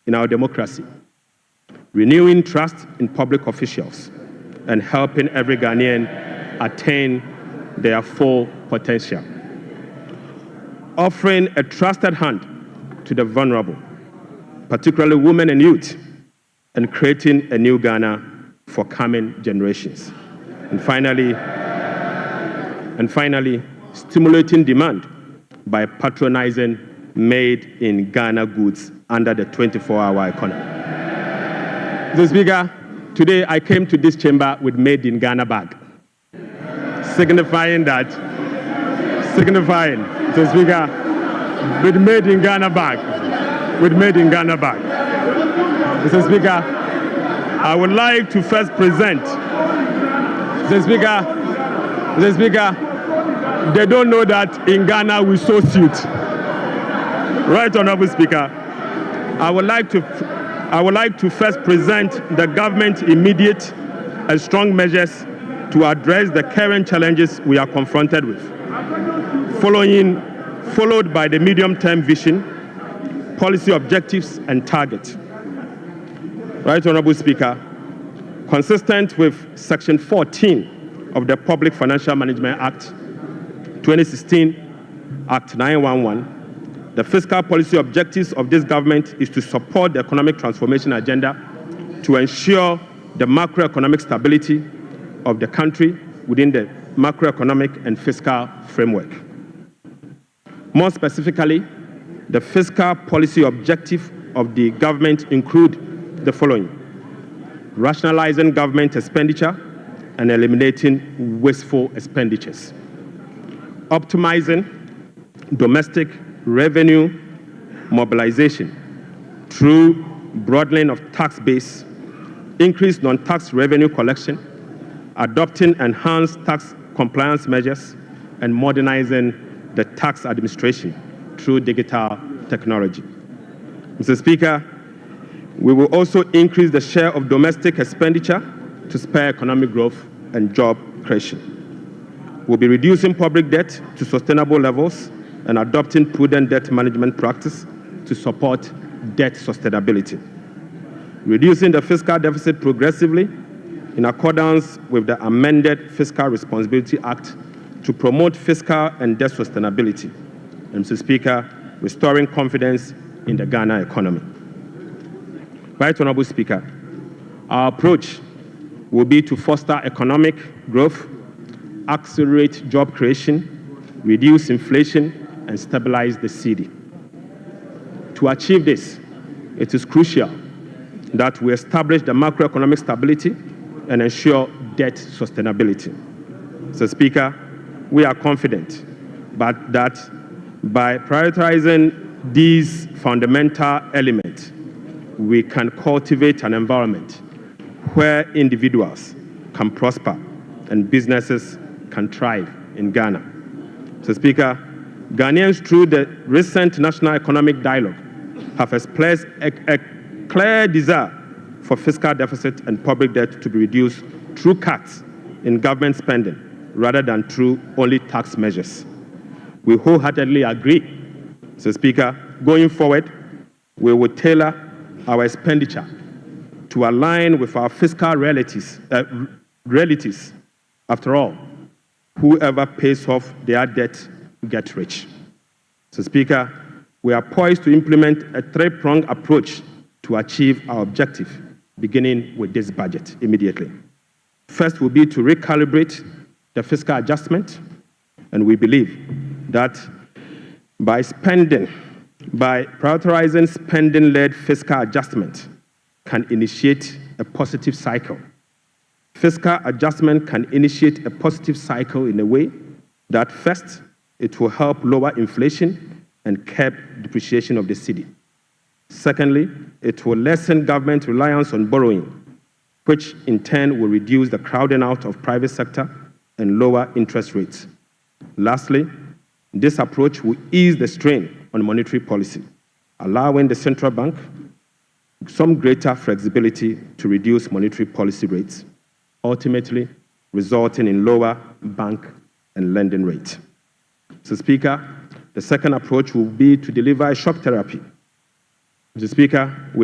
in our democracy, renewing trust in public officials, and helping every Ghanaian attain their full potential. Offering a trusted hand to the vulnerable, particularly women and youth, and creating a new Ghana for coming generations. And finally, stimulating demand by patronizing made-in-Ghana goods under the 24-hour economy. Mr. Speaker, today I came to this chamber with made-in-Ghana bag, signifying, Mr. Speaker, with made-in-Ghana bag, Mr. Speaker, I would like to first present, Mr. Speaker, they don't know that in Ghana we sew suit. Right, Honorable Speaker, I would like to first present the government's immediate and strong measures to address the current challenges we are confronted with, followed by the medium-term vision, policy objectives, and targets. Right, Honorable Speaker, consistent with Section 14 of the Public Financial Management Act 2016, Act 911, the fiscal policy objectives of this government is to support the economic transformation agenda to ensure the macroeconomic stability of the country within the macroeconomic and fiscal framework. More specifically, the fiscal policy objective of the government include the following: rationalizing government expenditure and eliminating wasteful expenditures, optimizing domestic revenue mobilization through broadening of tax base, increased non-tax revenue collection, adopting enhanced tax compliance measures, and modernizing the tax administration through digital technology. Mr. Speaker, we will also increase the share of domestic expenditure to spur economic growth and job creation. We'll be reducing public debt to sustainable levels and adopting prudent debt management practice to support debt sustainability. Reducing the fiscal deficit progressively in accordance with the amended Fiscal Responsibility Act to promote fiscal and debt sustainability. And Mr. Speaker, restoring confidence in the Ghana economy. Right, Honorable Speaker, our approach will be to foster economic growth, accelerate job creation, reduce inflation, and stabilize the cedi. To achieve this, it is crucial that we establish the macroeconomic stability and ensure debt sustainability. Mr. Speaker, we are confident that by prioritizing these fundamental elements, we can cultivate an environment where individuals can prosper and businesses can thrive in Ghana. Mr. Speaker, Ghanaians, through the recent National Economic Dialogue, have expressed a clear desire for fiscal deficit and public debt to be reduced through cuts in government spending rather than through only tax measures. We wholeheartedly agree, Mr. Speaker. Going forward, we will tailor our expenditure to align with our fiscal realities. After all, whoever pays off their debt gets rich. Mr. Speaker, we are poised to implement a three-pronged approach to achieve our objective, beginning with this budget immediately. First will be to recalibrate the fiscal adjustment, and we believe that by prioritizing spending-led fiscal adjustment can initiate a positive cycle. Fiscal adjustment can initiate a positive cycle in a way that first, it will help lower inflation and curb depreciation of the cedi. Secondly, it will lessen government reliance on borrowing, which in turn will reduce the crowding out of private sector and lower interest rates. Lastly, this approach will ease the strain on monetary policy, allowing the central bank some greater flexibility to reduce monetary policy rates, ultimately resulting in lower bank and lending rates. Mr. Speaker, the second approach will be to deliver a shock therapy. Mr. Speaker, we